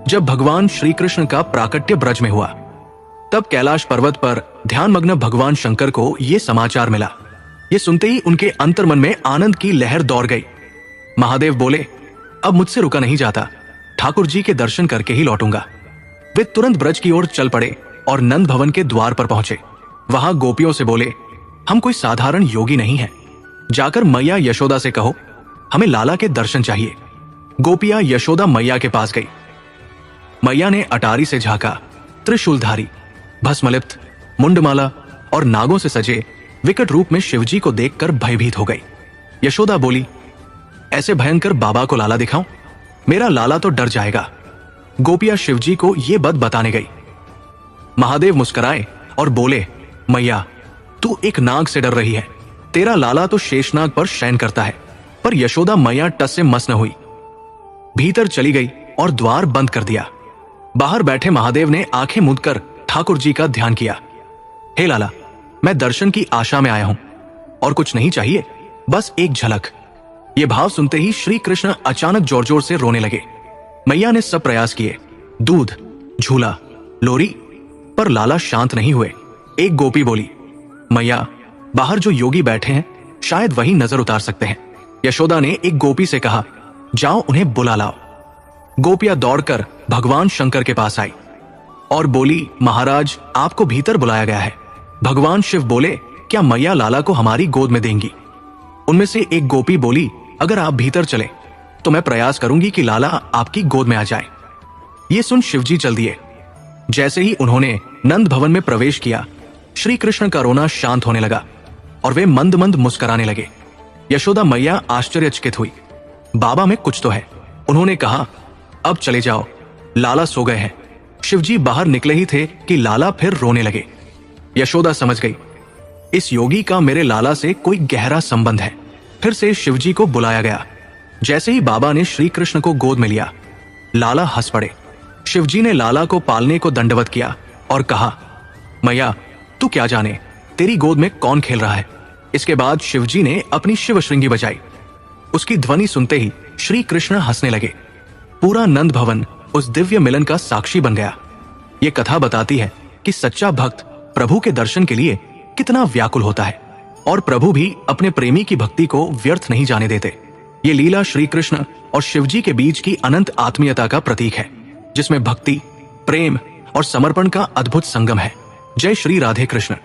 जब भगवान श्री कृष्ण का प्राकट्य ब्रज में हुआ, तब कैलाश पर्वत पर ध्यानमग्न भगवान शंकर को यह समाचार मिला। ये सुनते ही उनके अंतर्मन में आनंद की लहर दौड़ गई। महादेव बोले, अब मुझसे रुका नहीं जाता, ठाकुर जी के दर्शन करके ही लौटूंगा। वे तुरंत ब्रज की ओर चल पड़े और नंद भवन के द्वार पर पहुंचे। वहां गोपियों से बोले, हम कोई साधारण योगी नहीं हैं, जाकर मैया यशोदा से कहो हमें लाला के दर्शन चाहिए। गोपियां यशोदा मैया के पास गई। मैया ने अटारी से झांका। त्रिशूलधारी, भस्मलिप्त, मुंडमाला और नागों से सजे विकट रूप में शिवजी को देखकर भयभीत हो गई। यशोदा बोली, ऐसे भयंकर बाबा को लाला दिखाऊं? मेरा लाला तो डर जाएगा। गोपियां शिवजी को यह बात बताने गई। महादेव मुस्कुराए और बोले, मैया तू एक नाग से डर रही है, तेरा लाला तो शेषनाग पर शयन करता है। पर यशोदा मैया टस से मस न हुई, भीतर चली गई और द्वार बंद कर दिया। बाहर बैठे महादेव ने आंखें मूंदकर ठाकुर जी का ध्यान किया। हे लाला, मैं दर्शन की आशा में आया हूं और कुछ नहीं चाहिए, बस एक झलक। ये भाव सुनते ही श्री कृष्ण अचानक जोर जोर से रोने लगे। मैया ने सब प्रयास किए, दूध, झूला, लोरी, पर लाला शांत नहीं हुए। एक गोपी बोली, मैया बाहर जो योगी बैठे हैं शायद वही नजर उतार सकते हैं। यशोदा ने एक गोपी से कहा, जाओ उन्हें बुला लाओ। गोपियां दौड़कर भगवान शंकर के पास आई और बोली, महाराज आपको भीतर बुलाया गया है। भगवान शिव बोले, क्या मैया लाला को हमारी गोद में देंगी? उनमें से एक गोपी बोली, अगर आप भीतर चले तो मैं प्रयास करूंगी कि लाला आपकी गोद में आ जाए। ये सुन शिवजी चल दिए। जैसे ही उन्होंने नंद भवन में प्रवेश किया, श्री कृष्ण का रोना शांत होने लगा और वे मंद मंद मुस्कुराने लगे। यशोदा मैया आश्चर्यचकित हुई। बाबा में कुछ तो है। उन्होंने कहा, अब चले जाओ, लाला सो गए हैं। शिवजी बाहर निकले ही थे कि लाला फिर रोने लगे। यशोदा समझ गई, इस योगी का मेरे लाला से कोई गहरा संबंध है। फिर से शिवजी को बुलाया गया। जैसे ही बाबा ने श्री कृष्ण को गोद में लिया, लाला हंस पड़े। शिवजी ने लाला को पालने को दंडवत किया और कहा, मैया तू क्या जाने तेरी गोद में कौन खेल रहा है। इसके बाद शिवजी ने अपनी शिव श्रृंगी बजाई। उसकी ध्वनि सुनते ही श्री कृष्ण हंसने लगे। पूरा नंद भवन उस दिव्य मिलन का साक्षी बन गया। ये कथा बताती है कि सच्चा भक्त प्रभु के दर्शन के लिए कितना व्याकुल होता है और प्रभु भी अपने प्रेमी की भक्ति को व्यर्थ नहीं जाने देते। ये लीला श्री कृष्ण और शिवजी के बीच की अनंत आत्मीयता का प्रतीक है, जिसमें भक्ति, प्रेम और समर्पण का अद्भुत संगम है। जय श्री राधे कृष्ण।